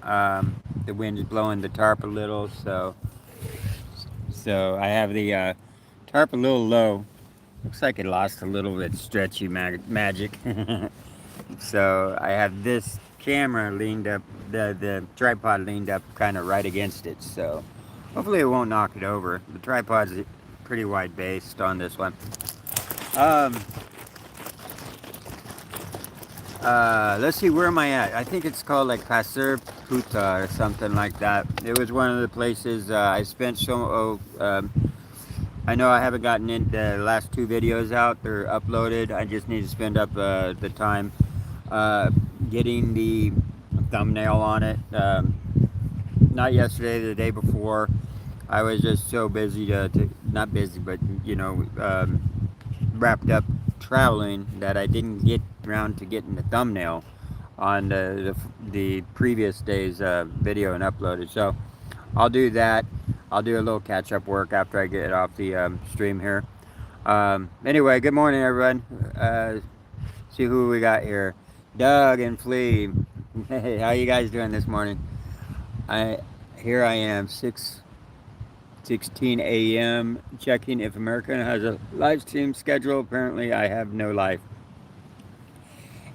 The wind is blowing the tarp a little, so I have the tarp a little low. Looks like it lost a little bit stretchy magic. So I have this camera leaned up, the tripod leaned up kind of right against it. So hopefully it won't knock it over. The tripod's pretty wide based on this one. Um, let's see, where am I at? I think it's called like Pasir Puta or something like that. It was one of the places I spent I know I haven't gotten in the last two videos out. They're uploaded. I just need to spend up the time uh, getting the thumbnail on it. Not yesterday, the day before. I was just so busy to not busy, but wrapped up traveling that I didn't get around to getting the thumbnail on the previous day's video and uploaded. So I'll do that. I'll do a little catch up work after I get off the stream here. Anyway, good morning, everyone. See who we got here. Doug and Flea. Hey, how you guys doing this morning? Here I am, 6:16 a.m. checking if American has a live stream schedule. Apparently, I have no life.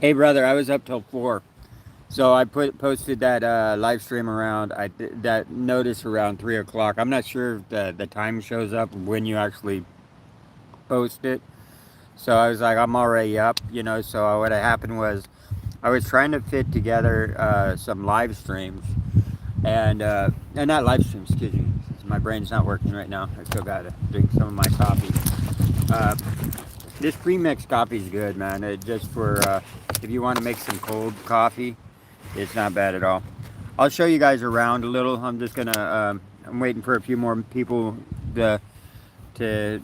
Hey, brother, I was up till 4. So I posted that live stream around that notice around 3 o'clock. I'm not sure if the time shows up when you actually post it. So I was like, I'm already up, So what had happened was I was trying to fit together some live streams and not live streams, excuse me. My brain's not working right now. I still gotta drink some of my coffee. Uh, this pre-mixed coffee is good, man. Just for if you want to make some cold coffee. It's not bad at all. I'll show you guys around a little. I'm just gonna. I'm waiting for a few more people to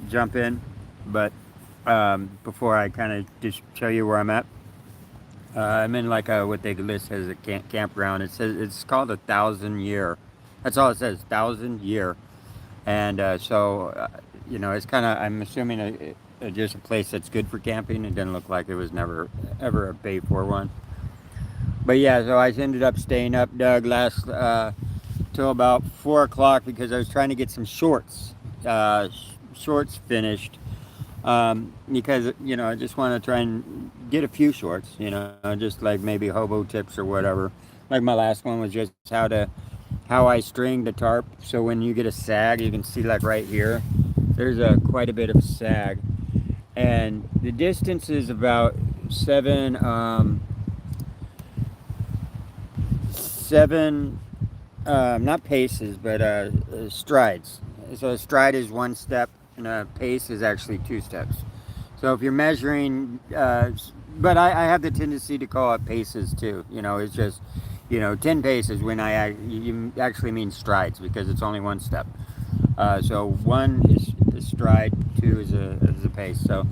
jump in, but before I kind of just show you where I'm at, I'm in like what they list as a campground. It says it's called 1,000 year. That's all it says, 1,000 year, and it's kind of. I'm assuming just a place that's good for camping. It didn't look like it was never ever a pay for one. But yeah, so I ended up staying up, Doug, last till about 4 o'clock because I was trying to get some shorts finished. Because I just want to try and get a few shorts, just like maybe hobo tips or whatever. Like my last one was just how I string the tarp. So when you get a sag, you can see like right here, there's quite a bit of sag, and the distance is about seven not paces but strides. So a stride is one step and a pace is actually 2 steps. So if you're measuring but I have the tendency to call it paces too. It's just 10 paces when you actually mean strides because it's only one step. So one is a stride, two is a pace. So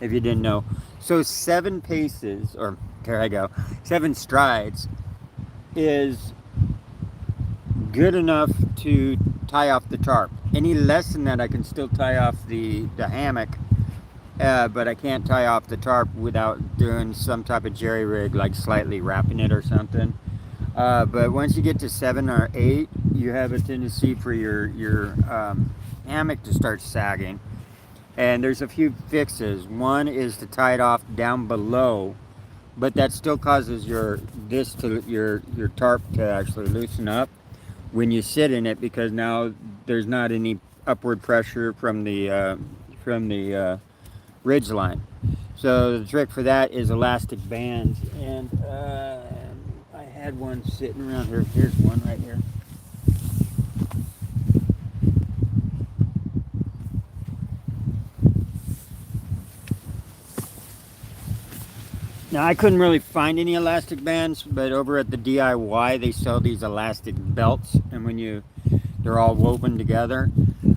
if you didn't know, so 7 paces, or there I go, 7 strides is good enough to tie off the tarp. Any less than that, I can still tie off the hammock, but I can't tie off the tarp without doing some type of jerry rig, like slightly wrapping it or something. But once you get to 7 or 8, you have a tendency for your hammock to start sagging. And there's a few fixes. One is to tie it off down below, but that still causes your tarp to actually loosen up when you sit in it, because now there's not any upward pressure from the ridge line. So the trick for that is elastic bands, and I had one sitting around here. Here's one right here. Now I couldn't really find any elastic bands, but over at the DIY they sell these elastic belts, and they're all woven together.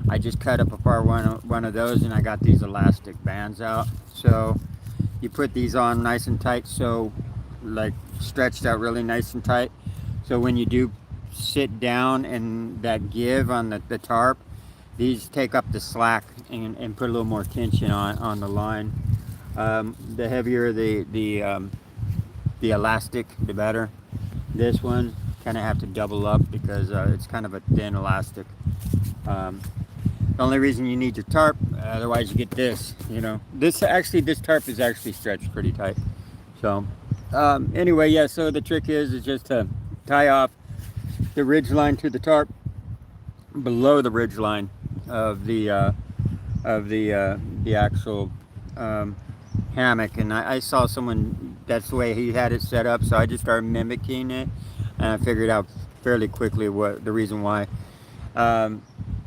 I just cut up apart one of those, and I got these elastic bands out. So you put these on nice and tight, so like stretched out really nice and tight. So when you do sit down and that give on the tarp, these take up the slack and put a little more tension on the line. The heavier the elastic, the better. This one kind of have to double up because it's kind of a thin elastic. The only reason you need your tarp, otherwise you get this, you know. This tarp is actually stretched pretty tight. So, anyway, yeah, so the trick is just to tie off the ridge line to the tarp below the ridge line of the actual hammock. And I saw someone, that's the way he had it set up, so I just started mimicking it, and I figured out fairly quickly what the reason why.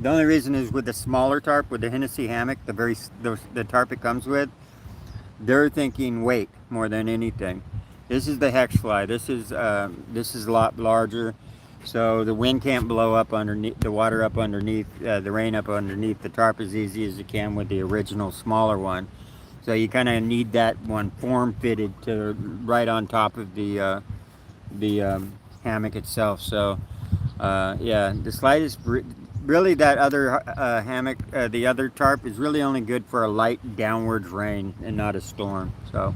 The only reason is with the smaller tarp, with the Hennessy hammock, the tarp it comes with, they're thinking weight more than anything. This is the hex fly. This is a lot larger, so the wind can't blow up underneath, the water up underneath, the rain up underneath the tarp as easy as it can with the original smaller one. So you kind of need that one form fitted to right on top of the hammock itself. So yeah, the slightest. Really, that other hammock, the other tarp, is really only good for a light downwards rain and not a storm. So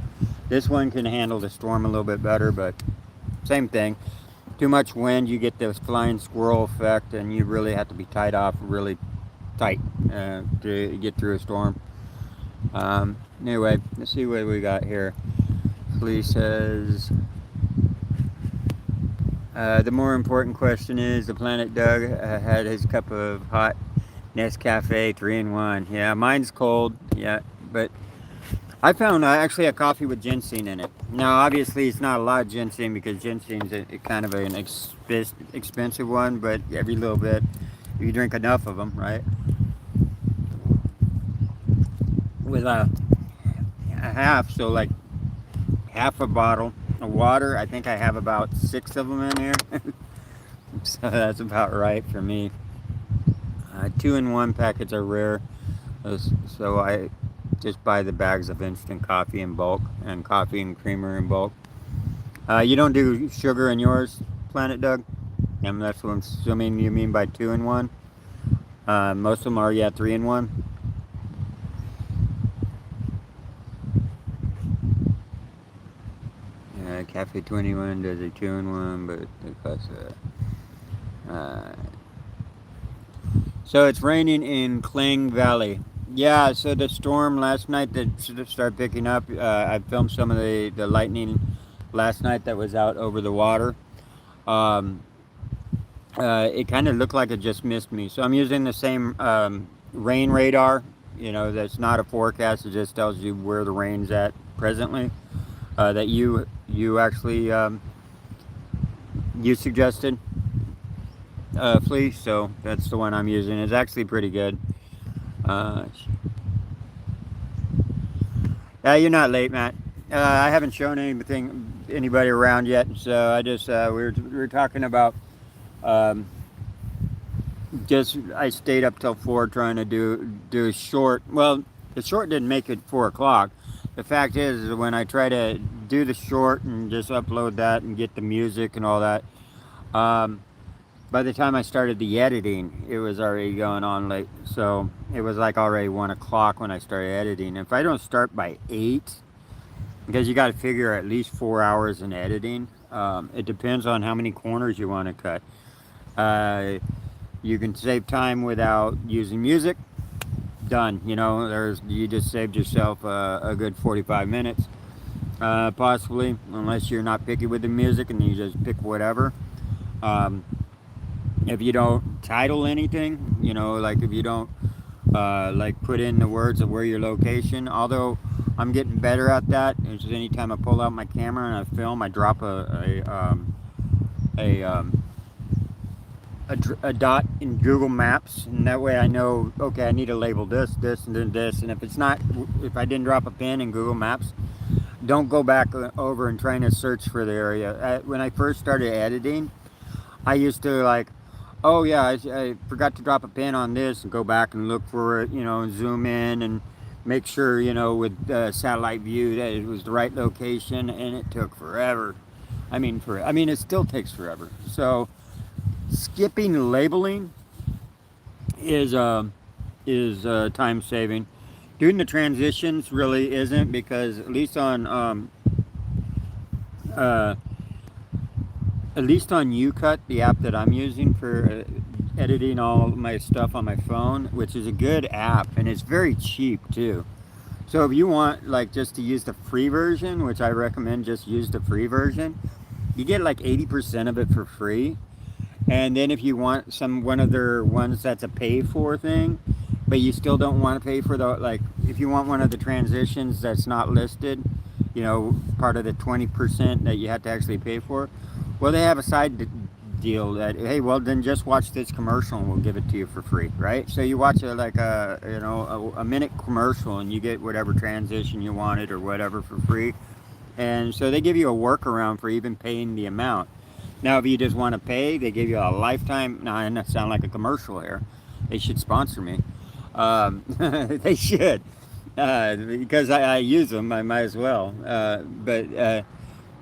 this one can handle the storm a little bit better, but same thing. Too much wind, you get this flying squirrel effect, and you really have to be tied off really tight to get through a storm. Anyway, let's see what we got here. Flea says, the more important question is, the Planet Doug had his cup of hot Nescafe 3-in-1. Yeah, mine's cold, yeah, but I found actually a coffee with ginseng in it. Now, obviously, it's not a lot of ginseng because ginseng's a kind of an expensive one, but every little bit, if you drink enough of them, right? With a half, so like half a bottle of water, I think I have about 6 of them in here. So that's about right for me. 2-in-1 packets are rare, so I just buy the bags of instant coffee in bulk and coffee and creamer in bulk. You don't do sugar in yours, Planet Doug? And that's what I'm assuming you mean by 2-in-1. Most of them are, yeah, 3-in-1. Cafe 21 does a 2-in-1, but it costs so it's raining in Kling Valley. Yeah, so the storm last night that started picking up, I filmed some of the lightning last night that was out over the water. It kind of looked like it just missed me. So I'm using the same rain radar, you know, that's not a forecast, it just tells you where the rain's at presently. That you actually you suggested, Flea, so that's the one I'm using. It's actually pretty good. You're not late, Matt. I haven't shown anybody around yet, so I just we were talking about I stayed up till 4 trying to do a short. Well, the short didn't make it 4 o'clock. The fact is when I try to do the short and just upload that and get the music and all that, by the time I started the editing, it was already going on late. So it was like already 1 o'clock when I started editing. If I don't start by 8, because you got to figure at least 4 hours in editing. It depends on how many corners you want to cut. You can save time without using music. Done. You know, you just saved yourself a good 45 minutes, possibly, unless you're not picky with the music and you just pick whatever. If you don't title anything, you know, like if you don't like put in the words of where your location, although I'm getting better at that. It's just anytime I pull out my camera and I film, I drop a dot in Google Maps, and that way I know, okay, I need to label this, and then this. And if I didn't drop a pin in Google Maps, don't go back over and trying to search for the area. When I first started editing, I used to like, oh yeah, I forgot to drop a pin on this, and go back and look for it, you know, and zoom in and make sure, you know, with satellite view that it was the right location, and it took forever. I mean, it still takes forever. So skipping labeling is time saving. Doing the transitions really isn't, because at least on at least on UCut, the app that I'm using for editing all my stuff on my phone, which is a good app and it's very cheap too. So if you want like just to use the free version, which I recommend just use the free version, you get like 80% of it for free. And then if you want one of their ones that's a pay for thing, but you still don't want to pay for the, like, if you want one of the transitions that's not listed, part of the 20% that you have to actually pay for, well, they have a side deal that, hey, well, then just watch this commercial and we'll give it to you for free, right? So you watch a minute commercial and you get whatever transition you wanted or whatever for free. And so they give you a workaround for even paying the amount. Now, if you just want to pay, they give you a lifetime. Now, I not sound like a commercial here. They should sponsor me. They should, because I use them. I might as well. But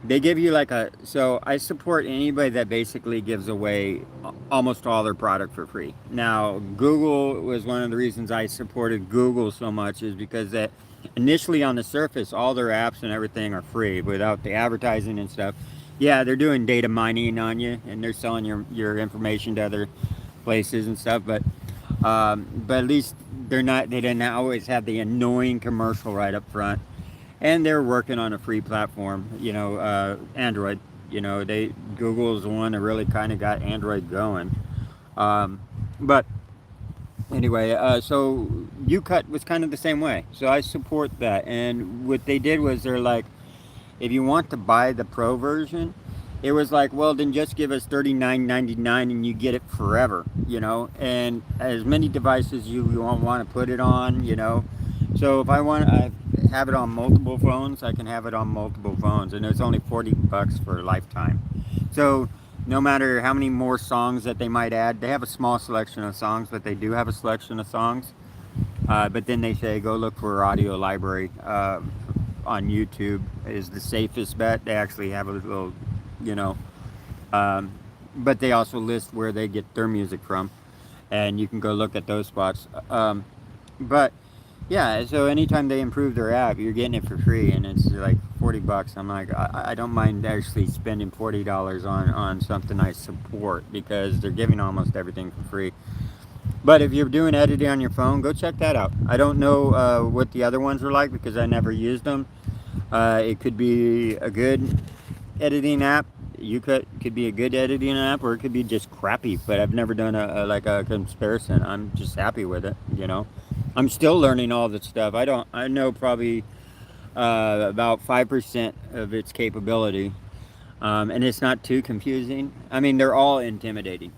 they give you like a. So I support anybody that basically gives away almost all their product for free. Now, Google was one of the reasons I supported Google so much, is because that initially on the surface, all their apps and everything are free without the advertising and stuff. Yeah, they're doing data mining on you and they're selling your information to other places and stuff, but at least they didn't always have the annoying commercial right up front. And they're working on a free platform, Android. Google's the one that really kind of got Android going. But anyway, so UCut was kind of the same way. So I support that. And what they did was they're like, if you want to buy the pro version, it was like, well, then just give us $39.99 and you get it forever, and as many devices you want to put it on, So if I have it on multiple phones, I can have it on multiple phones, and it's only $40 for a lifetime. So no matter how many more songs that they might add, they have a small selection of songs, but they do have a selection of songs. But then they say go look for audio library on YouTube is the safest bet. They actually have a little, you know, but they also list where they get their music from, and you can go look at those spots. But yeah, so anytime they improve their app, you're getting it for free, and it's like $40. I'm like, I don't mind actually spending $40 on something I support, because they're giving almost everything for free. But if you're doing editing on your phone, go check that out. I don't know what the other ones are like because I never used them. It could be a good editing app. Could be a good editing app, or it could be just crappy. But I've never done a comparison. I'm just happy with it. I'm still learning all that stuff. I know probably about 5% of its capability, and it's not too confusing. I mean, they're all intimidating.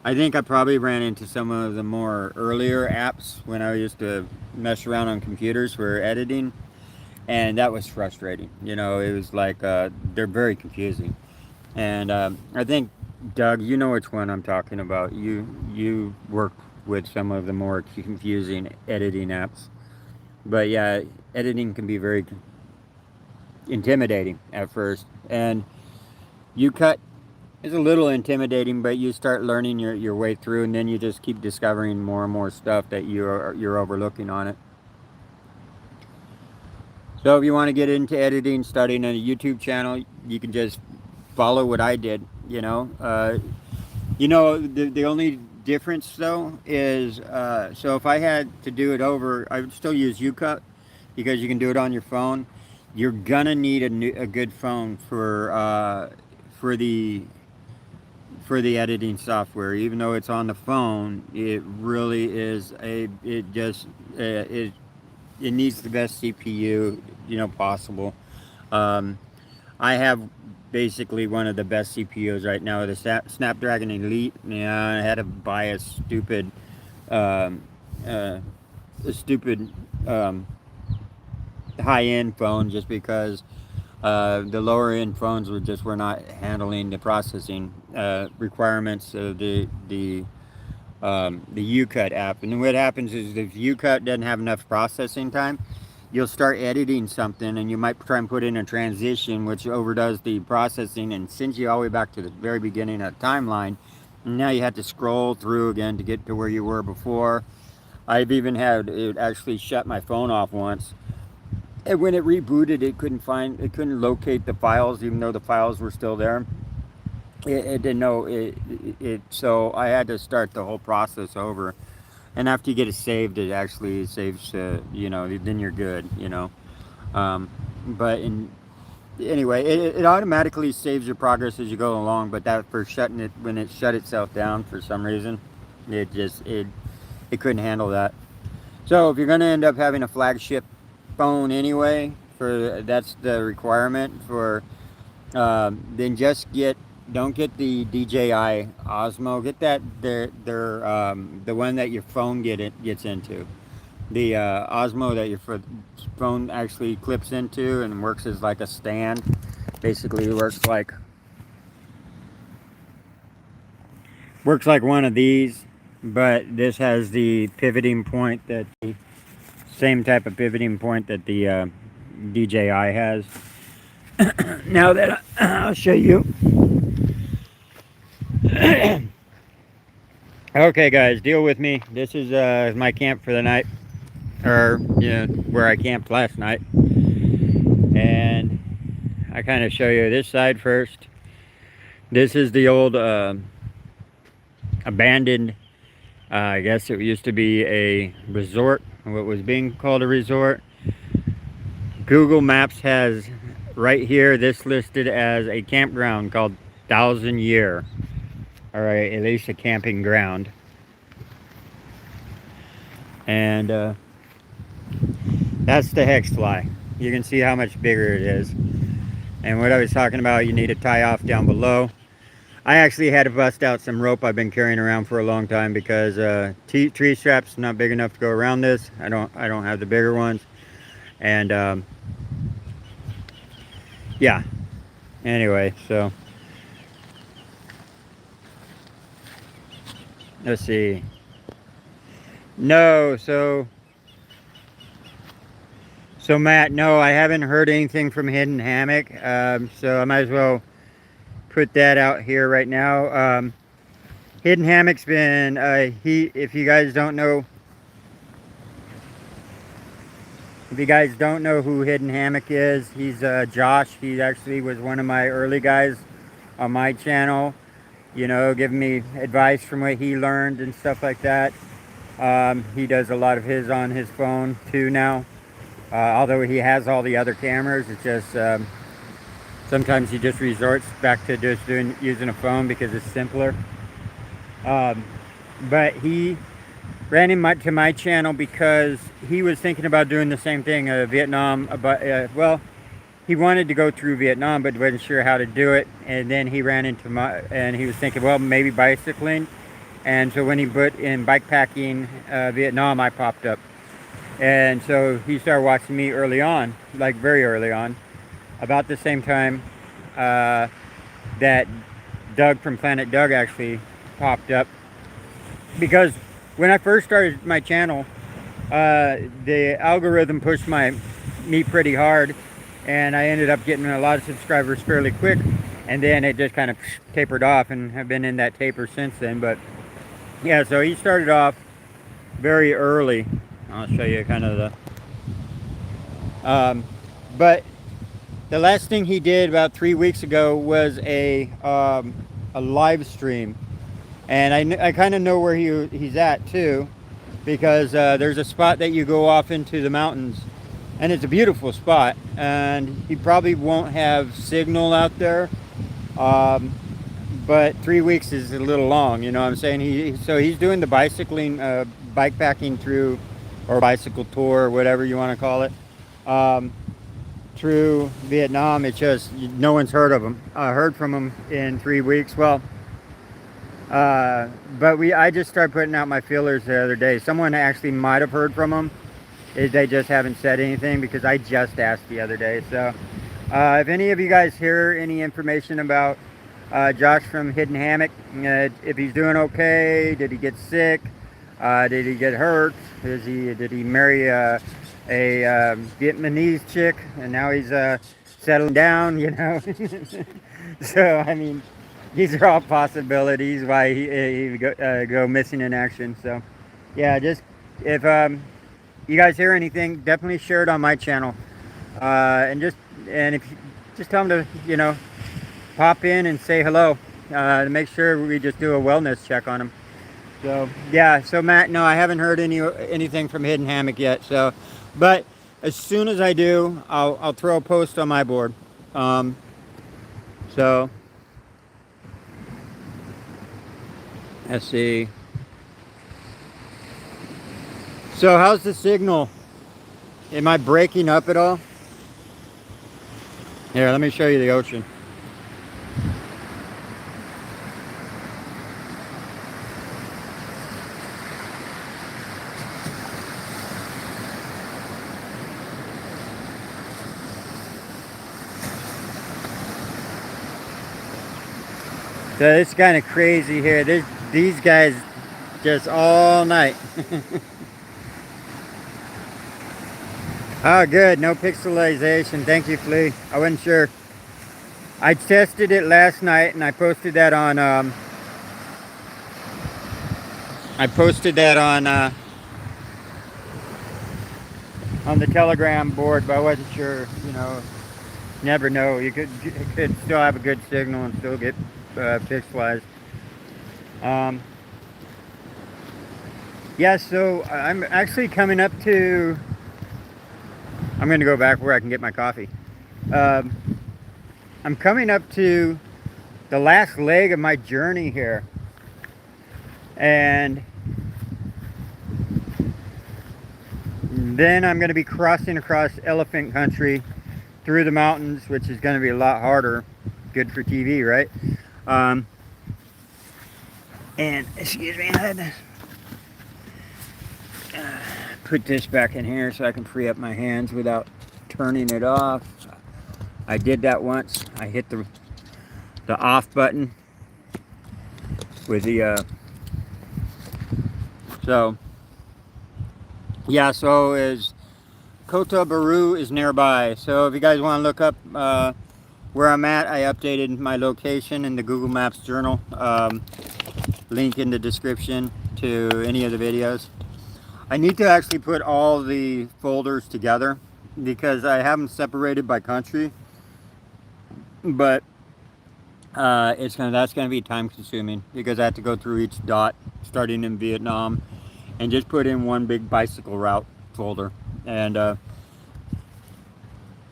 I think I probably ran into some of the more earlier apps when I used to mess around on computers for editing, and that was frustrating. It was like they're very confusing, and I think, Doug, you know which one I'm talking about. You work with some of the more confusing editing apps, but yeah, editing can be very intimidating at first, and UCut is a little intimidating, but you start learning your way through, and then you just keep discovering more and more stuff that you're overlooking on it. So if you want to get into editing, starting a YouTube channel, you can just follow what I did. The only difference though is so if I had to do it over, I would still use UCut because you can do it on your phone. You're gonna need a good phone for the editing software. Even though it's on the phone, it really is it needs the best CPU possible. I have basically one of the best CPUs right now, the Snapdragon Elite. I had to buy a stupid high-end phone just because the lower-end phones were not handling the processing requirements of the UCut app. And what happens is, if UCut doesn't have enough processing time, you'll start editing something and you might try and put in a transition which overdoes the processing and sends you all the way back to the very beginning of the timeline. And now you have to scroll through again to get to where you were before. I've even had it actually shut my phone off once And when it rebooted, it couldn't locate the files, even though the files were still there. It didn't know it. So I had to start the whole process over. And after you get it saved, it actually saves. You know, then you're good. You know. But anyway, it automatically saves your progress as you go along. But that for shutting it, when it shut itself down for some reason, it couldn't handle that. So if you're going to end up having a flagship phone anyway, that's the requirement for. Then just don't get the DJI Osmo. Get that the one that your phone gets into. The Osmo that your phone actually clips into and works as like a stand. Basically, works like one of these, but this has the pivoting point that the same type of pivoting point that the DJI has. Now that I'll show you. Okay, guys, deal with me. This is my camp for the night, or where I camped last night, and I kind of show you this side first. This is the old abandoned. I guess it used to be a resort, what was being called a resort. Google Maps has right here this listed as a campground called 1,000 Year. All right, at least a camping ground. And that's the hex fly. You can see how much bigger it is. And what I was talking about, you need to tie off down below. I actually had to bust out some rope I've been carrying around for a long time because tree straps not big enough to go around this. I don't have the bigger ones. And yeah. Anyway, so let's see. No, so Matt, no, I haven't heard anything from Hidden Hammock. So I might as well put that out here right now. Hidden Hammock's been if you guys don't know who Hidden Hammock is, he's Josh. He actually was one of my early guys on my channel, you know, giving me advice from what he learned and stuff like that. He does a lot of his on his phone too now, although he has all the other cameras. It's just sometimes he just resorts back to just using a phone because it's simpler. But he ran into my channel because he was thinking about doing the same thing, Vietnam. Well, he wanted to go through Vietnam, but wasn't sure how to do it. And then he ran into and he was thinking, well, maybe bicycling. And so when he put in Bikepacking Vietnam, I popped up. And so he started watching me early on, like very early on, about the same time that Doug from Planet Doug actually popped up. Because when I first started my channel, the algorithm pushed me pretty hard, and I ended up getting a lot of subscribers fairly quick, and then it just kind of tapered off, and have been in that taper since then. But yeah, so he started off very early. I'll show you kind of the but the last thing he did about 3 weeks ago was a live stream. And I kind of know where he's at too, because there's a spot that you go off into the mountains, and it's a beautiful spot, and he probably won't have signal out there, but 3 weeks is a little long, you know what I'm saying? So he's doing the bicycling, bikepacking through, or bicycle tour, whatever you want to call it, through Vietnam. It's just no one's heard of him. Heard from him in 3 weeks. Well, but I just started putting out my feelers the other day. Someone actually might have heard from him. They just haven't said anything, because I just asked the other day. So if any of you guys hear any information about Josh from Hidden Hammock, if he's doing okay, did he get sick, did he get hurt, did he marry a Vietnamese chick and now he's settling down, you know? So I mean, these are all possibilities why he would go missing in action. So yeah, just if you guys hear anything, definitely share it on my channel. And if you just tell them to, pop in and say hello, to make sure we just do a wellness check on them. So yeah, so Matt, no, I haven't heard anything from Hidden Hammock yet. So, but as soon as I do, I'll throw a post on my board. Um, so let's see. So how's the signal? Am I breaking up at all? Here, let me show you the ocean. So it's kind of crazy here. These guys just all night. Oh, good. No pixelization. Thank you, Flea. I wasn't sure. I tested it last night and I posted that on on the Telegram board, but I wasn't sure. Never know. You could still have a good signal and still get pixelized. Yeah, so I'm actually coming up to. I'm going to go back where I can get my coffee. I'm coming up to the last leg of my journey here, and then I'm going to be crossing across elephant country through the mountains, which is going to be a lot harder. Good for TV, right? And excuse me, I had to put this back in here so I can free up my hands without turning it off. I did that once. I hit the off button with the so yeah, so is Kota Baru is nearby. So if you guys want to look up where I'm at, I updated my location in the Google Maps journal. Link in the description to any of the videos. I need to actually put all the folders together because I have them separated by country, but that's gonna be time consuming because I have to go through each dot starting in Vietnam and just put in one big bicycle route folder. And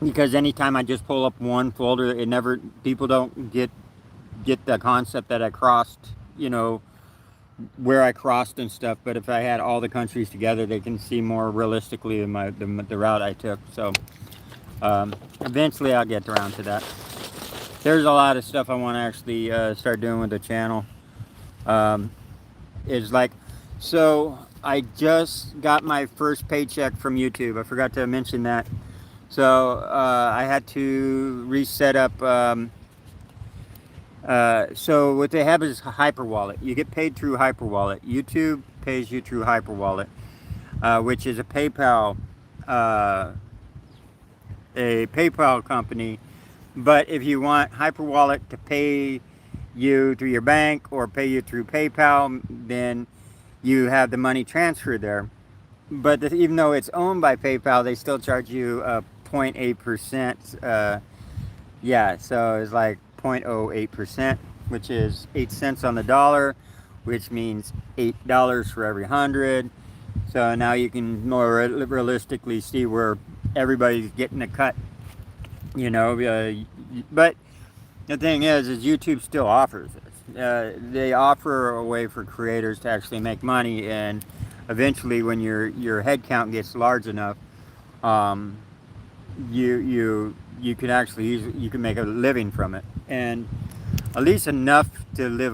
because anytime I just pull up one folder, people don't get the concept that I crossed, where I crossed and stuff. But if I had all the countries together, they can see more realistically the route I took. So eventually I'll get around to that. There's a lot of stuff I want to actually start doing with the channel. So I just got my first paycheck from YouTube. I forgot to mention that. So I had to reset up. So what they have is Hyperwallet. You get paid through Hyperwallet. YouTube pays you through Hyperwallet, which is a PayPal company. But if you want Hyperwallet to pay you through your bank or pay you through PayPal, then you have the money transferred there. But even though it's owned by PayPal, they still charge you 0.8%. Yeah, so it's like 0.08%, which is 8 cents on the dollar, which means $8 for every 100. So now you can more realistically see where everybody's getting a cut, but the thing is YouTube still offers this. They offer a way for creators to actually make money, and eventually when your head count gets large enough, you can actually you can make a living from it, and at least enough to live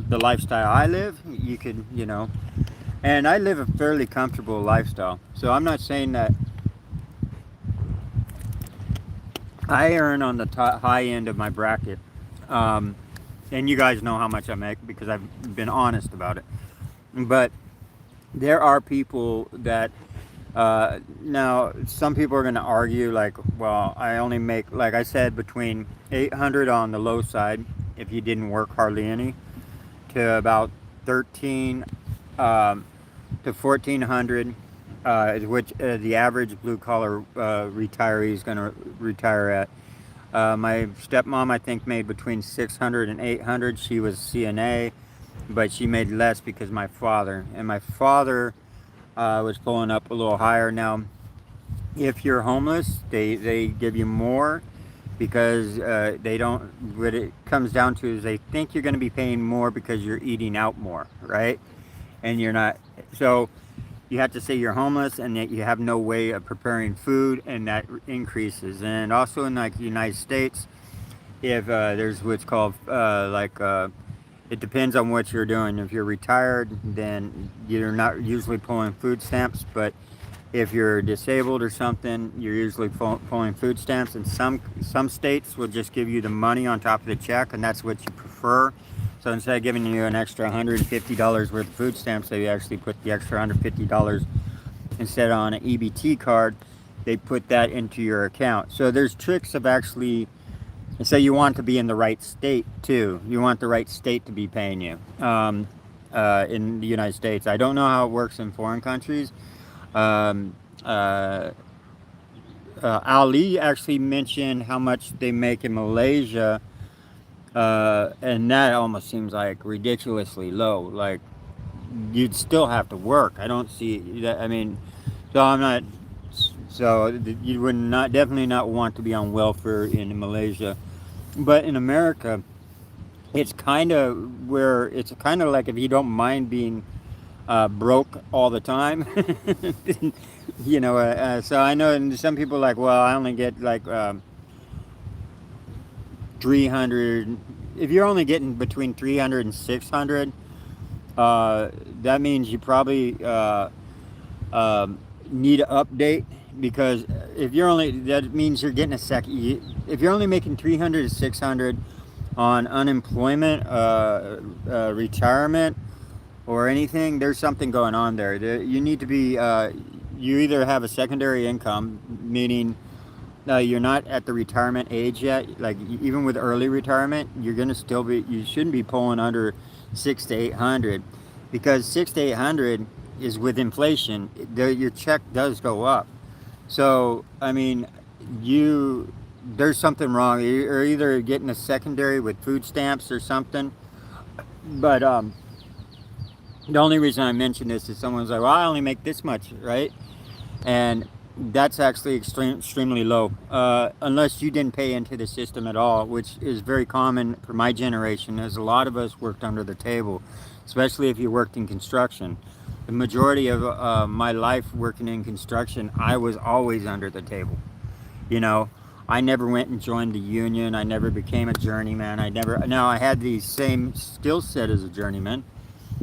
the lifestyle I live. You could, and I live a fairly comfortable lifestyle. So I'm not saying that I earn on the high end of my bracket, and you guys know how much I make because I've been honest about it. But there are people that now some people are going to argue like, well, I only make, like I said, between 800 on the low side if you didn't work hardly any, to about 13 to 1400 which the average blue collar retiree is going to retire at. My stepmom, I think, made between 600 and 800. She was CNA, but she made less because my father was pulling up a little higher. Now, if you're homeless, they give you more because they don't. What it comes down to is they think you're going to be paying more because you're eating out more, right? And you're not. So you have to say you're homeless and that you have no way of preparing food, and that increases. And also in like the United States, if there's what's called it depends on what you're doing. If you're retired, then you're not usually pulling food stamps, but if you're disabled or something, you're usually pulling food stamps. And some states will just give you the money on top of the check, and that's what you prefer. So instead of giving you an extra $150 worth of food stamps, they actually put the extra $150 instead on an EBT card. They put that into your account. So there's tricks of actually. So you want to be in the right state too. You want the right state to be paying you in the United States. I don't know how it works in foreign countries. Um, uh, Ali actually mentioned how much they make in Malaysia, and that almost seems like ridiculously low. Like you'd still have to work. I don't see that. I mean, so I'm not. So you would not definitely not want to be on welfare in Malaysia, but in America, it's kind of where it's kind of like if you don't mind being broke all the time. So I know, and some people are like, well, I only get like 300. If you're only getting between 300 and 600, that means you probably need to update, because if you're only, that means you're getting a second. If you're only making 300 to 600 on unemployment, retirement, or anything, there's something going on there. You need to be, you either have a secondary income, meaning you're not at the retirement age yet. Like even with early retirement, you're gonna still be, you shouldn't be pulling under 600 to 800, because 600 to 800 is with inflation. Your check does go up. So I mean, there's something wrong. You're either getting a secondary with food stamps or something. But the only reason I mention this is someone's like, well, I only make this much, right? And that's actually extremely low, unless you didn't pay into the system at all, which is very common for my generation, as a lot of us worked under the table, especially if you worked in construction. The majority of my life working in construction, I was always under the table. You know, I never went and joined the union. I never became a journeyman. Now I had the same skill set as a journeyman,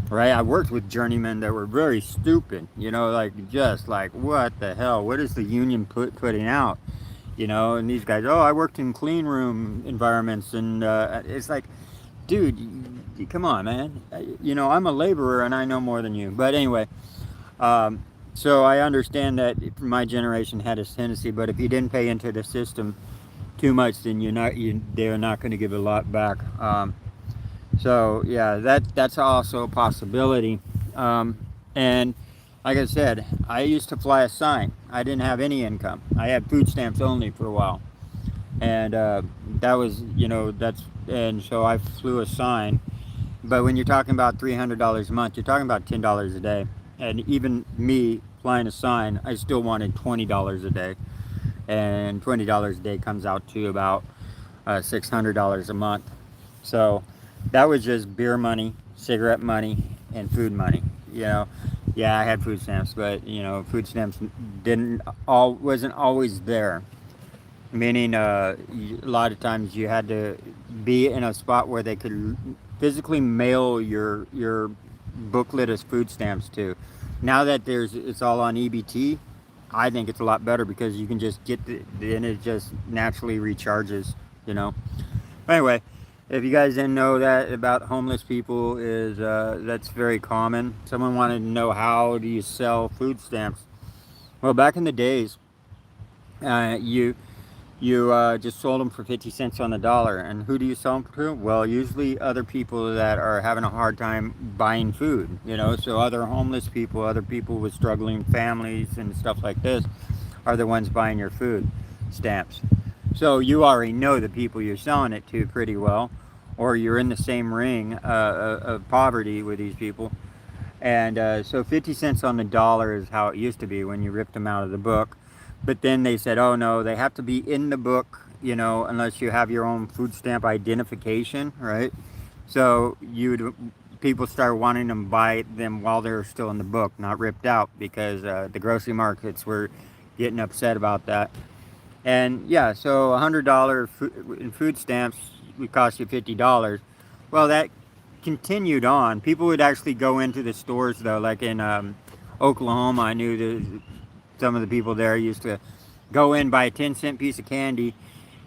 right? I worked with journeymen that were very stupid, like just like, what the hell? What is the union putting out? And these guys, oh, I worked in clean room environments, and it's like, dude, come on, man. I'm a laborer and I know more than you. But anyway, so I understand that my generation had a tendency, but if you didn't pay into the system too much, then they're not going to give a lot back. So yeah, that's also a possibility. And like I said, I used to fly a sign. I didn't have any income. I had food stamps only for a while, and that was, and so I flew a sign. But when you're talking about $300 a month, you're talking about $10 a day. And even me flying a sign, I still wanted $20 a day, and $20 a day comes out to about $600 a month. So that was just beer money, cigarette money, and food money. Yeah, I had food stamps, but food stamps wasn't always there. Meaning, a lot of times you had to be in a spot where they could physically mail your booklet as food stamps to. Now that it's all on EBT, I think it's a lot better, because you can just get and it just naturally recharges. Anyway, if you guys didn't know that about homeless people, is that's very common. Someone wanted to know, how do you sell food stamps? Well, back in the days, you you just sold them for 50 cents on the dollar. And who do you sell them to? Well, usually other people that are having a hard time buying food, you know, so other homeless people, other people with struggling families and stuff like this are the ones buying your food stamps. So you already know the people you're selling it to pretty well, or you're in the same ring of poverty with these people. And so 50 cents on the dollar is how it used to be when you ripped them out of the book. But then they said, oh no, they have to be in the book, you know, unless you have your own food stamp identification, right? So people started wanting to buy them while they're still in the book, not ripped out, because the grocery markets were getting upset about that. And yeah, so $100 in food stamps would cost you $50. Well, that continued on. People would actually go into the stores though, like in Oklahoma. I knew some of the people there used to go in, buy a 10-cent piece of candy,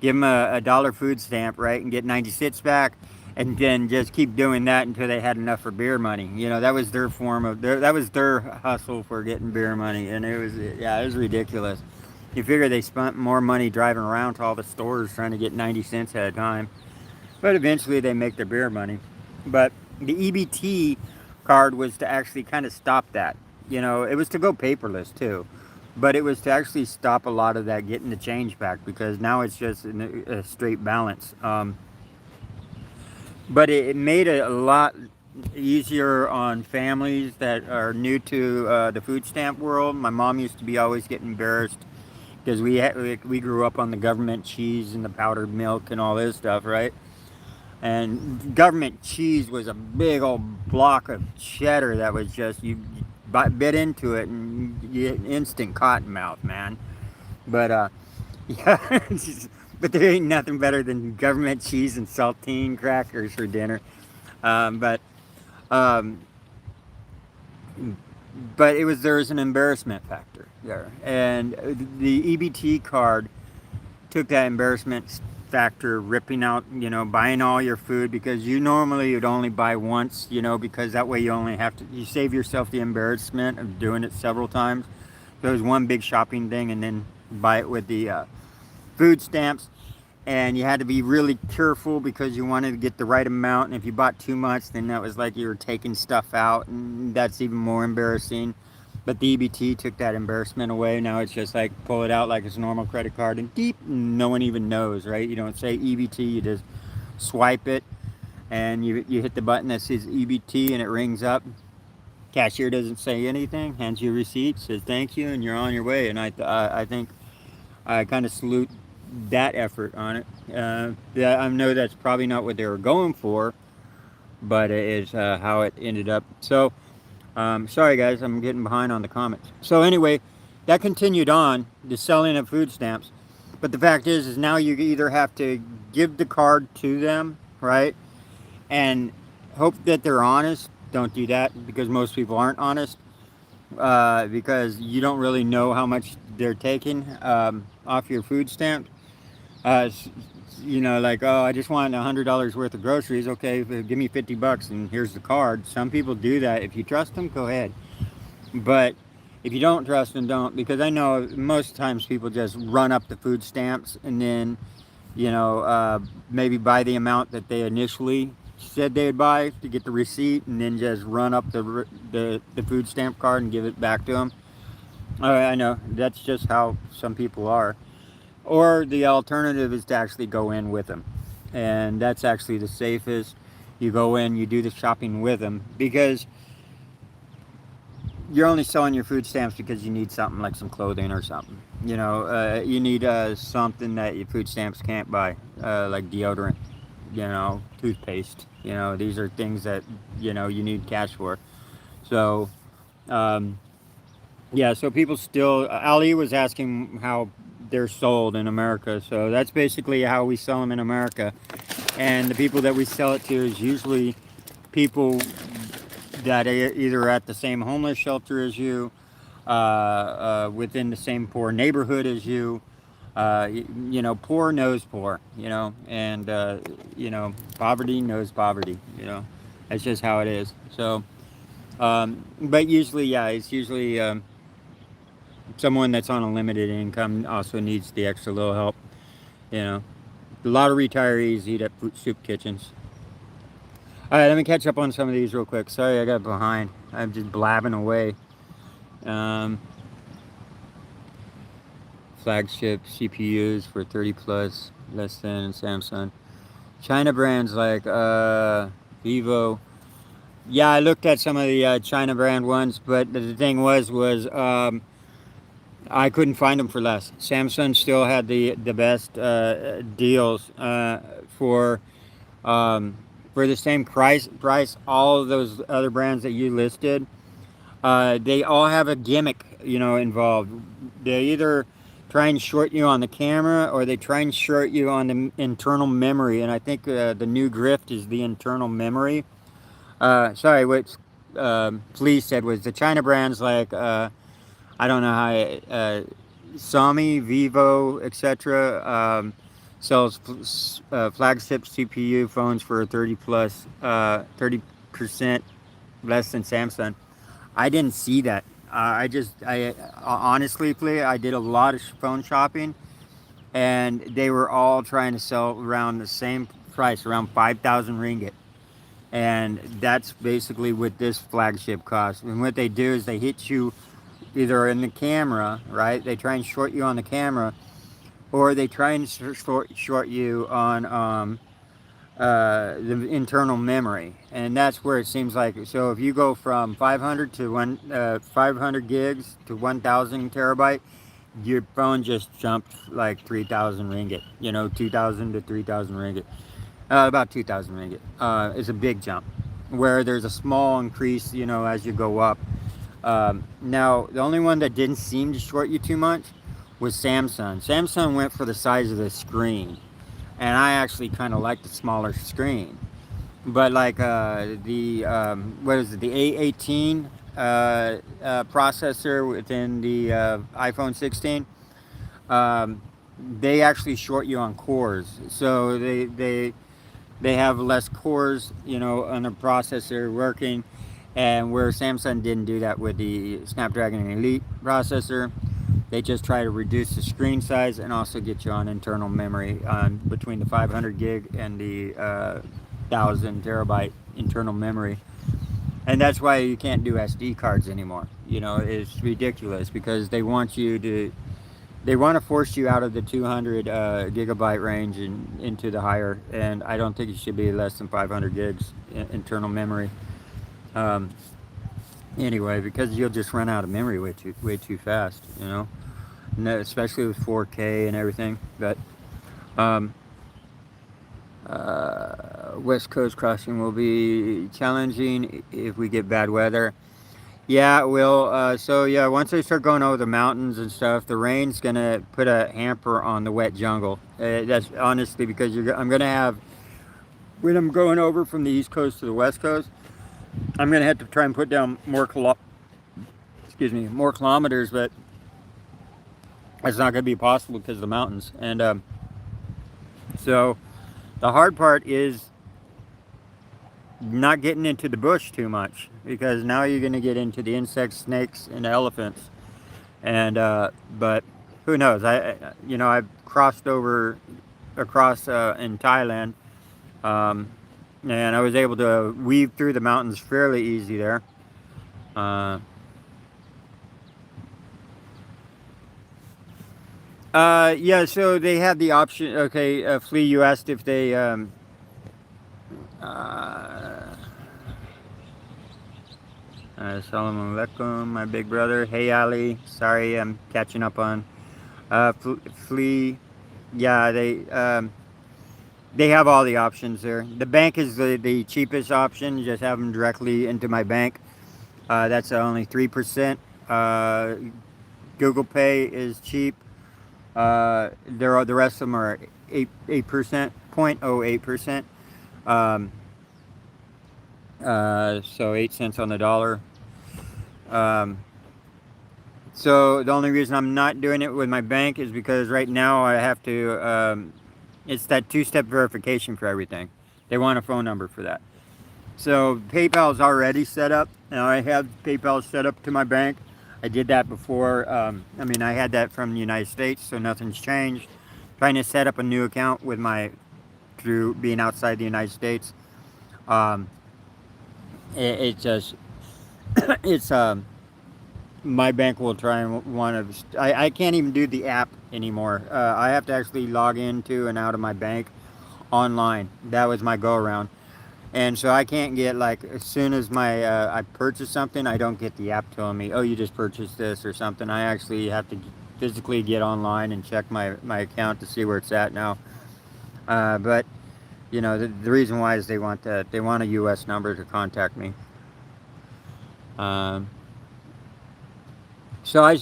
give them a dollar food stamp, right, and get 90 cents back, and then just keep doing that until they had enough for beer money. You know, that was their that was their hustle for getting beer money, and it was ridiculous. You figure they spent more money driving around to all the stores trying to get 90 cents at a time. But eventually they make their beer money. But the EBT card was to actually kind of stop that. You know, it was to go paperless too. But it was to actually stop a lot of that getting the change back, because now it's just a straight balance. But it made it a lot easier on families that are new to the food stamp world. My mom used to be always getting embarrassed because we grew up on the government cheese and the powdered milk and all this stuff, right? And government cheese was a big old block of cheddar that was just, you bit into it and you get instant cotton mouth, man. But yeah, but there ain't nothing better than government cheese and saltine crackers for dinner. Um, but um, but there was an embarrassment factor there, and the EBT card took that embarrassment factor, ripping out, you know, buying all your food, because you normally would only buy once, you know, because that way you save yourself the embarrassment of doing it several times. So it was one big shopping thing, and then buy it with the food stamps. And you had to be really careful because you wanted to get the right amount, and if you bought too much, then that was like you were taking stuff out, and that's even more embarrassing. But the EBT took that embarrassment away. Now it's just like pull it out like it's a normal credit card, and deep, no one even knows, right? You don't say EBT, you just swipe it, and you hit the button that says EBT, and it rings up. Cashier doesn't say anything, hands you a receipt, says thank you, and you're on your way. And I think I kind of salute that effort on it. Yeah, I know that's probably not what they were going for, but it is how it ended up. So, sorry guys, I'm getting behind on the comments. So anyway, that continued on, the selling of food stamps. But the fact is now you either have to give the card to them, right, and hope that they're honest. Don't do that, because most people aren't honest, because you don't really know how much they're taking off your food stamp. Uh, you know, like, oh, I just want $100 worth of groceries. Okay, give me 50 bucks and here's the card. Some people do that. If you trust them, go ahead. But if you don't trust them, don't, because I know most times people just run up the food stamps and then, you know, maybe buy the amount that they initially said they'd buy to get the receipt, and then just run up the food stamp card and give it back to them. I know that's just how some people are. Or the alternative is to actually go in with them, and that's actually the safest. You go in, you do the shopping with them, because you're only selling your food stamps because you need something like some clothing or something. You know, you need something that your food stamps can't buy, like deodorant, you know, toothpaste. You know, these are things that, you know, you need cash for. So, yeah, so people still, Ali was asking how they're sold in America. So that's basically how we sell them in America. And the people that we sell it to is usually people that are either at the same homeless shelter as you, within the same poor neighborhood as you. You know, poor knows poor, you know, and, you know, poverty knows poverty, you know. That's just how it is. So, but usually, yeah, it's usually someone that's on a limited income also needs the extra little help. You know, a lot of retirees eat at soup kitchens. All right, let me catch up on some of these real quick. Sorry, I got behind. I'm just blabbing away. Um, Flagship CPUs for 30 plus, less than Samsung. China brands like Vivo. Yeah, I looked at some of the China brand ones, but the thing was I couldn't find them for less. Samsung still had the best deals for um, for the same price. All of those other brands that you listed, they all have a gimmick, involved. They either try and short you on the camera, or they try and short you on the internal memory. And I think the new grift is the internal memory. Sorry, what Flea said was the China brands like I don't know how Xiaomi, Vivo, etc. Sells flagship CPU phones for 30% less than Samsung. I didn't see that. I honestly, Flea, I did a lot of phone shopping, and they were all trying to sell around the same price, around 5,000 ringgit. And that's basically what this flagship costs. And what they do is they hit you either in the camera, right? They try and short you on the camera, or they try and short you on the internal memory, and that's where it seems like. So if you go from 500 gigs to 1,000 terabyte, your phone just jumped like 3,000 ringgit. 2,000 to 3,000 ringgit. About 2,000 ringgit. Is a big jump. Where there's a small increase, as you go up. Now, the only one that didn't seem to short you too much was Samsung. Samsung went for the size of the screen, and I actually kind of like the smaller screen. But like the what is it? The A18 processor within the iPhone 16. Um, they actually short you on cores, so they have less cores, on the processor working, and where Samsung didn't do that with the Snapdragon Elite processor. They just try to reduce the screen size and also get you on internal memory on between the 500 gig and the 1,000 terabyte internal memory. And that's why you can't do SD cards anymore. It's ridiculous because they want to force you out of the 200 gigabyte range and into the higher. And I don't think it should be less than 500 gigs internal memory. Um, anyway, because you'll just run out of memory way too fast. Especially with 4K and everything. But West Coast crossing will be challenging if we get bad weather. Yeah, it will. So yeah, once I start going over the mountains and stuff, the rain's gonna put a hamper on the wet jungle. That's honestly because I'm gonna have, when I'm going over from the East Coast to the West Coast, I'm gonna have to try and put down more kilometers, but it's not gonna be possible because of the mountains. And so the hard part is not getting into the bush too much, because now you're going to get into the insects, snakes, and elephants. And but who knows? I've crossed over across in Thailand, and I was able to weave through the mountains fairly easy there. Yeah, so they have the option. Okay, Flea, you asked if they uh, Assalamu alaikum, my big brother. Hey, Ali. Sorry, I'm catching up on. Flea. Yeah, they have all the options there. The bank is the cheapest option. Just have them directly into my bank. That's only 3%. Google Pay is cheap. The rest of them are 8%, 0.08%. So 8 cents on the dollar. So the only reason I'm not doing it with my bank is because right now I have to, it's that two-step verification for everything. They want a phone number for that. So PayPal's already set up. Now I have PayPal set up to my bank. I did that before. I had that from the United States, so nothing's changed. trying to set up a new account with through being outside the United States. Um, it just it's my bank will try and want to. I can't even do the app anymore. I have to actually log into and out of my bank online. That was my go around. And so I can't get, like, as soon as I purchase something, I don't get the app telling me, oh, you just purchased this or something. I actually have to physically get online and check my account to see where it's at now. But the reason why is they want a U.S. number to contact me. Um, so I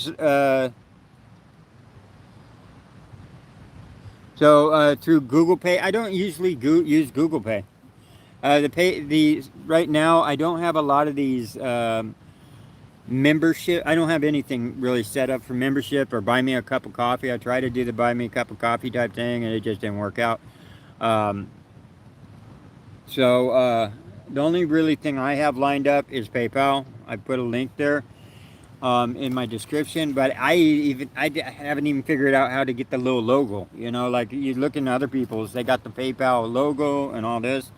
through Google Pay, I don't usually use Google Pay. The right now I don't have a lot of these membership. I don't have anything really set up for membership or buy me a cup of coffee. I tried to do the buy me a cup of coffee type thing, and it just didn't work out. Um, so the only really thing I have lined up is PayPal. I put a link there in my description, but I haven't even figured out how to get the little logo. Like you look in other people's, they got the PayPal logo and all this.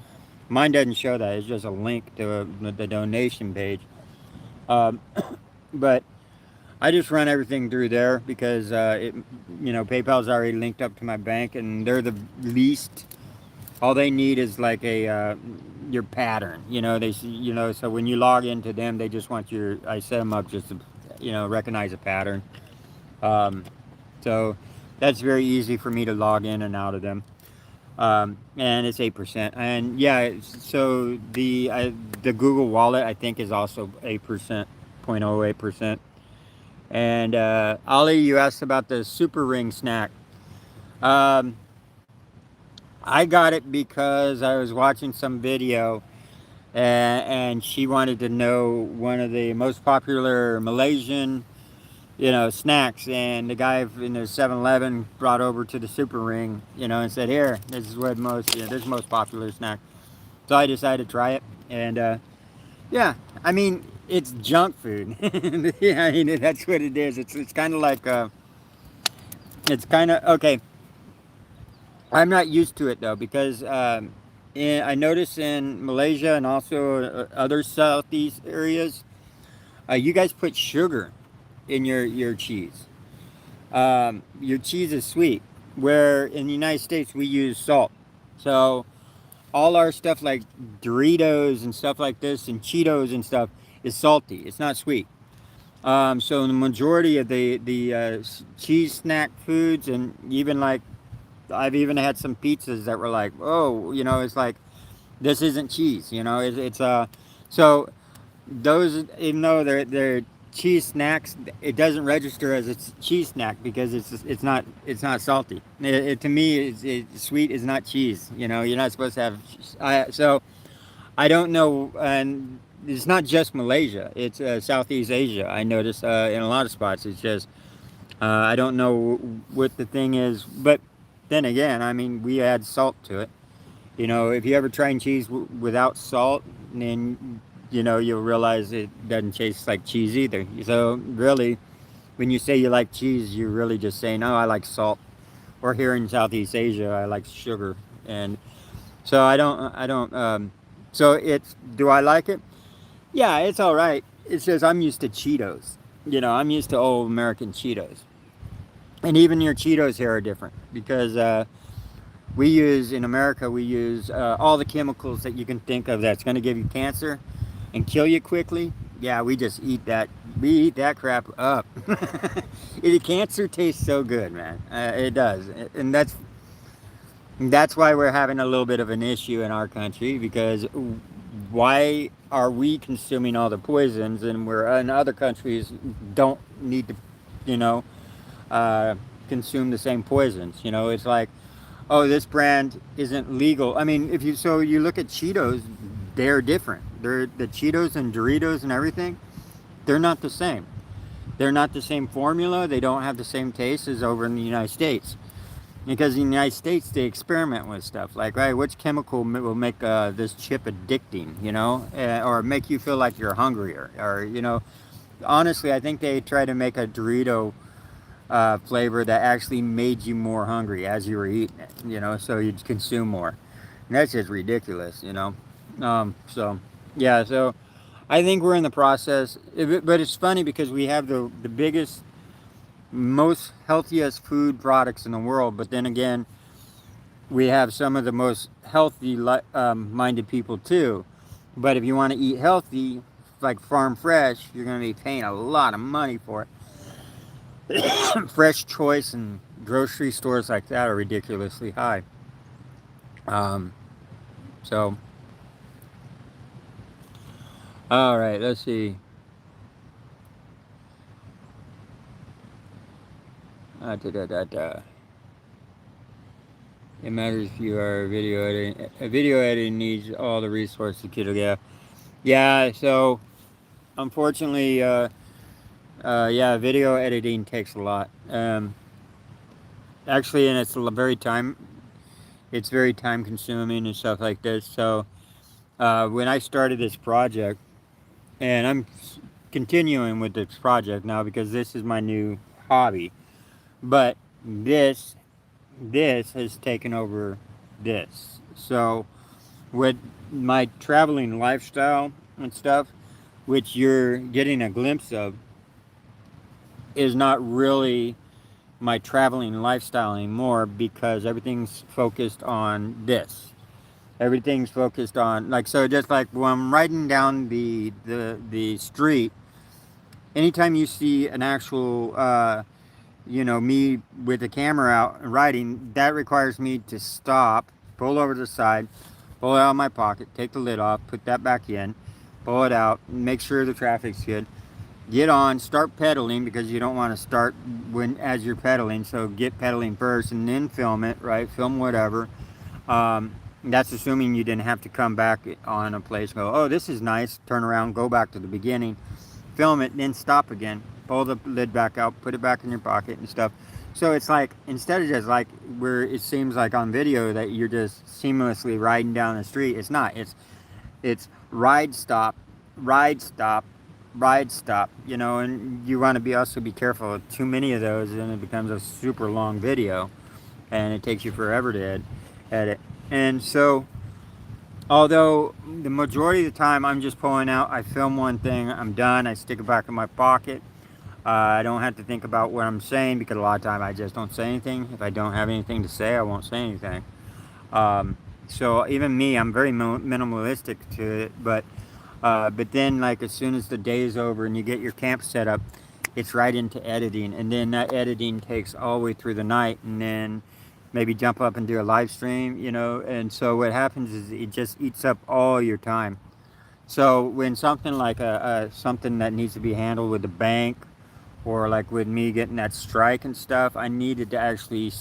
Mine doesn't show that. It's just a link to the donation page. Um, but I just run everything through there because PayPal's already linked up to my bank, and they're the least. All they need is like your pattern. So when you log into them, they just want I set them up just to recognize a pattern. Um, so that's very easy for me to log in and out of them. And it's 8%. And yeah, so the Google Wallet I think is also 8%, 0.08%. And Ali, you asked about the Super Ring snack. Um, I got it because I was watching some video, and she wanted to know one of the most popular Malaysian snacks, and the guy in the 7-Eleven brought over to the Super Ring, and said, here, this is what this is the most popular snack. So I decided to try it, and yeah, I mean, it's junk food. Yeah, I mean, that's what it is. It's kind of like, it's kind of, okay, I'm not used to it, though, because I notice in Malaysia and also other Southeast areas, you guys put sugar in your cheese. Your cheese is sweet, where in the United States we use salt. So all our stuff like Doritos and stuff like this and Cheetos and stuff is salty. It's not sweet. So the majority of the cheese snack foods, and even like I've even had some pizzas that were like, oh, it's like this isn't cheese. It's so those, even though they're cheese snacks, it doesn't register as a cheese snack because it's not salty. To me, sweet is not cheese. You're not supposed to have. So I don't know, and it's not just Malaysia. It's Southeast Asia. I notice in a lot of spots. It's just I don't know what the thing is, but then again, I mean, we add salt to it. If you ever try cheese without salt, then you'll realize it doesn't taste like cheese either. So really, when you say you like cheese, you're really just saying, oh, I like salt. Or here in Southeast Asia, I like sugar. And so so do I like it? Yeah, it's all right. It's just I'm used to Cheetos. I'm used to old American Cheetos. And even your Cheetos here are different because in America, we use all the chemicals that you can think of that's going to give you cancer and kill you quickly. Yeah, we just eat that. We eat that crap up. Cancer tastes so good, man. It does, and that's why we're having a little bit of an issue in our country, because why are we consuming all the poisons and we're in other countries don't need to, you know, consume the same poisons? It's like, oh, this brand isn't legal. I mean, you look at Cheetos, they're different. The Cheetos and Doritos and everything, they're not the same. They're not the same formula. They don't have the same taste as over in the United States. Because in the United States, they experiment with stuff like, right, which chemical will make this chip addicting, or make you feel like you're hungrier, or honestly, I think they try to make a Dorito flavor that actually made you more hungry as you were eating it, so you'd consume more. And that's just ridiculous, so, yeah, so I think we're in the process, but it's funny because we have the biggest, most healthiest food products in the world, but then again, we have some of the most healthy minded people too. But if you want to eat healthy, like farm fresh, you're going to be paying a lot of money for it. Fresh choice and grocery stores like that are ridiculously high. Um, so, all right, let's see. Da, da, da, da. It matters if you are video editing. Video editing needs all the resources, kiddo. Yeah, yeah. So, unfortunately, yeah, video editing takes a lot. Actually, and it's very time consuming and stuff like this. So, when I started this project, and I'm continuing with this project now because this is my new hobby, but this has taken over this. So, with my traveling lifestyle and stuff, which you're getting a glimpse of, is not really my traveling lifestyle anymore because everything's focused on this. Everything's focused on, like, so just like when I'm riding down the street, anytime you see an actual me with the camera out and riding, that requires me to stop, pull over to the side, pull it out of my pocket, take the lid off, put that back in, pull it out, make sure the traffic's good, get on, start pedaling because you don't want to start as you're pedaling. So get pedaling first and then film it, right? Film whatever. That's assuming you didn't have to come back on a place. Go, oh, this is nice. Turn around, go back to the beginning, film it, and then stop again. Pull the lid back out, put it back in your pocket and stuff. So it's like instead of just like where it seems like on video that you're just seamlessly riding down the street. It's not. It's ride stop, ride stop, ride stop, and you want to also be careful of too many of those and it becomes a super long video and it takes you forever to edit. And so although the majority of the time I'm just pulling out, I film one thing, I'm done, I stick it back in my pocket. I don't have to think about what I'm saying because a lot of time I just don't say anything. If I don't have anything to say, I won't say anything. So even me, I'm very minimalistic to it, but then like as soon as the day is over and you get your camp set up, it's right into editing, and then that editing takes all the way through the night, and then maybe jump up and do a live stream, and so what happens is it just eats up all your time. So when something like something that needs to be handled with the bank, or like with me getting that strike and stuff, I needed to actually,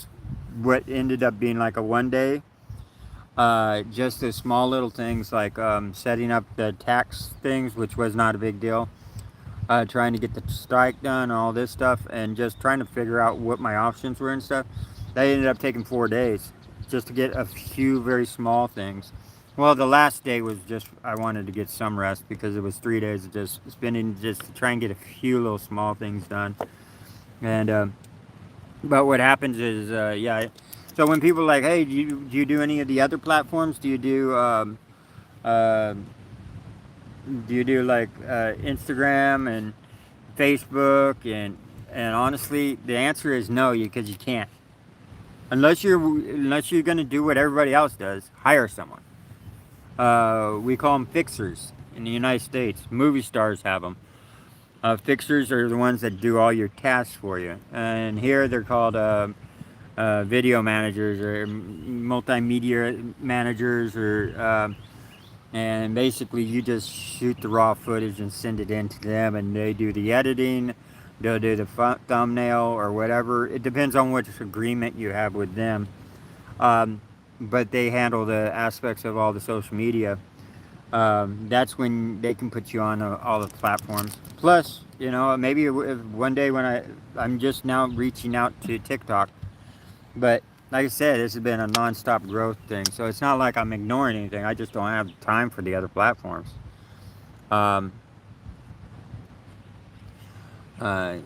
what ended up being like a 1 day, just the small little things like setting up the tax things, which was not a big deal, trying to get the strike done, all this stuff, and just trying to figure out what my options were and stuff. That ended up taking 4 days just to get a few very small things. Well, the last day was just, I wanted to get some rest because it was 3 days of just spending just to try and get a few little small things done. And, but what happens is, yeah, so when people are like, hey, do you do any of the other platforms? Uh, do you do like Instagram and Facebook? And honestly, the answer is no, because you can't. Unless you're gonna do what everybody else does, hire someone. We call them fixers in the United States. Movie stars have them. Fixers are the ones that do all your tasks for you, and here they're called video managers or multimedia managers, or and basically you just shoot the raw footage and send it in to them, and they do the editing. They'll do the thumbnail or whatever. It depends on which agreement you have with them. But they handle the aspects of all the social media. That's when they can put you on all the platforms. Plus, maybe if one day when I'm just now reaching out to TikTok. But like I said, this has been a non-stop growth thing. So it's not like I'm ignoring anything. I just don't have time for the other platforms. Um, uh,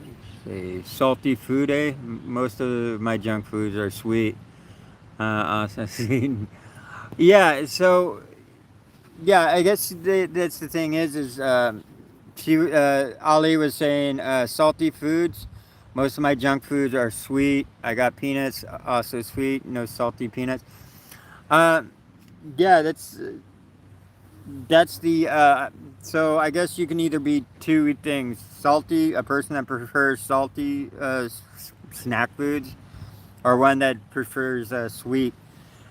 say salty food, eh? Most of my junk foods are sweet. Also sweet. Yeah, so yeah, I guess that's the thing is Ali was saying salty foods. Most of my junk foods are sweet. I got peanuts, also sweet. No salty peanuts. Uh, yeah, that's the. So I guess you can either be two things: salty, a person that prefers salty snack foods, or one that prefers sweet.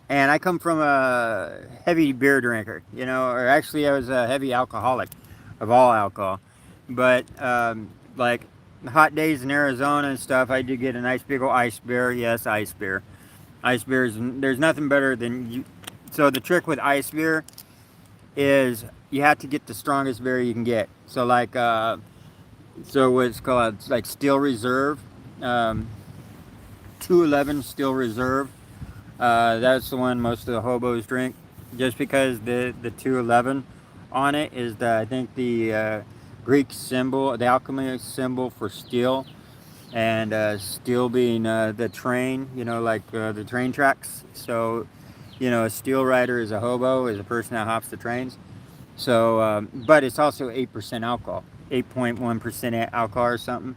And I come from a heavy beer drinker, you know, or actually I was a heavy alcoholic of all alcohol. But like hot days in Arizona and stuff, I did get a nice big old ice beer. Yes, ice beer. Ice beers. There's nothing better than you. So the trick with ice beer is you have to get the strongest beer you can get. So like, so what's called like Steel Reserve, 211 Steel Reserve. That's the one most of the hobos drink, just because the 211 on it is the I think the Greek symbol, the alchemy symbol for steel, and steel being the train, you know, like the train tracks. So, you know, a steel rider is a hobo, is a person that hops the trains. So, but it's also 8% alcohol, 8.1% alcohol or something.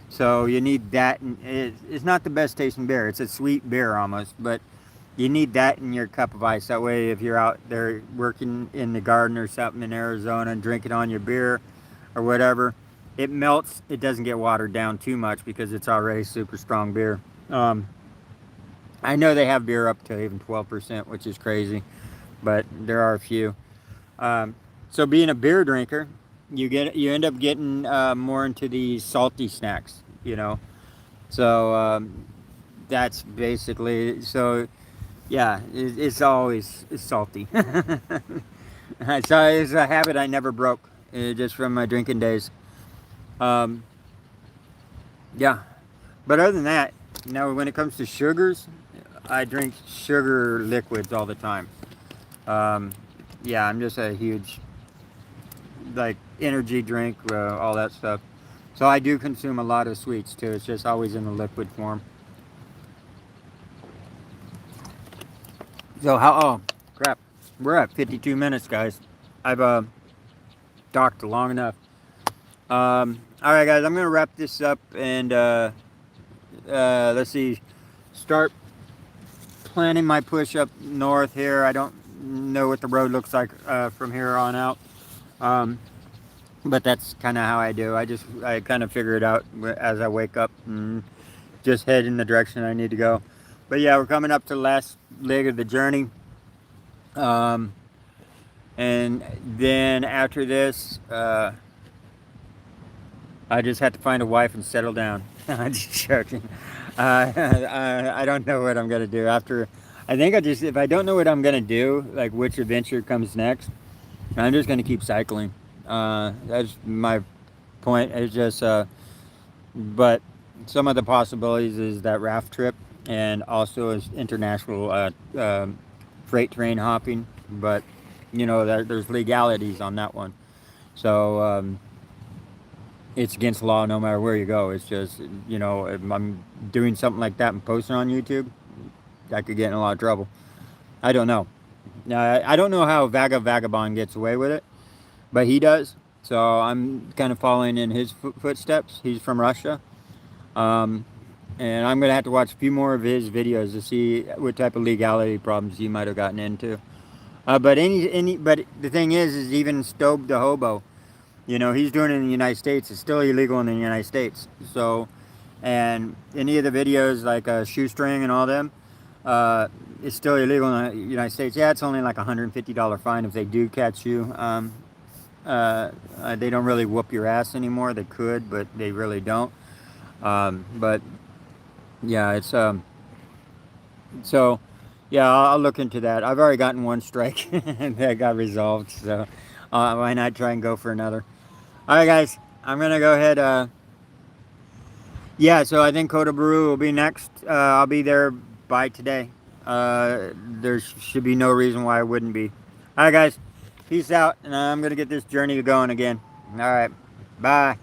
So you need that. And it's not the best tasting beer. It's a sweet beer almost, but you need that in your cup of ice. That way, if you're out there working in the garden or something in Arizona and drinking on your beer or whatever, it melts. It doesn't get watered down too much because it's already super strong beer. Um, I know they have beer up to even 12%, which is crazy, but there are a few. Um, so being a beer drinker, you end up getting more into these salty snacks, you know. So that's basically so. Yeah, it's always it's salty. So it's a habit I never broke, just from my drinking days. Um, yeah, but other than that, you know, when it comes to sugars, I drink sugar liquids all the time. Um, yeah, I'm just a huge like energy drink, all that stuff. So I do consume a lot of sweets too. It's just always in the liquid form. So how? Oh, crap! We're at 52 minutes, guys. I've talked long enough. All right, guys. I'm gonna wrap this up and let's see. Start planning my push up north here. I don't know what the road looks like from here on out. Um, but that's kind of how I do. I kind of figure it out as I wake up and just head in the direction I need to go. But yeah, we're coming up to the last leg of the journey. Um, and then after this, I just have to find a wife and settle down. I'm just joking. I don't know what I'm gonna do after. I think if I don't know what I'm gonna do, like which adventure comes next, I'm just gonna keep cycling. That's my point. It's just, but some of the possibilities is that raft trip and also is international freight train hopping. But you know, there's legalities on that one. So it's against law no matter where you go. It's just, you know, if I'm doing something like that and posting on YouTube, I could get in a lot of trouble. I don't know. I don't know how Vagabond gets away with it, but he does. So I'm kind of following in his footsteps. He's from Russia. Um, and I'm going to have to watch a few more of his videos to see what type of legality problems he might have gotten into. But the thing is even Stobe the Hobo, you know, he's doing it in the United States. It's still illegal in the United States. So, and any of the videos like Shoestring and all them, it's still illegal in the United States. Yeah, it's only like $150 fine if they do catch you. They don't really whoop your ass anymore. They could, but they really don't. But yeah, it's so yeah, I'll look into that. I've already gotten one strike that got resolved. So why not try and go for another? All right, guys, I'm gonna go ahead. Yeah, so I think Kota Baru will be next. I'll be there by today. There should be no reason why I wouldn't be. All right, guys, peace out, and I'm gonna get this journey going again. All right, bye.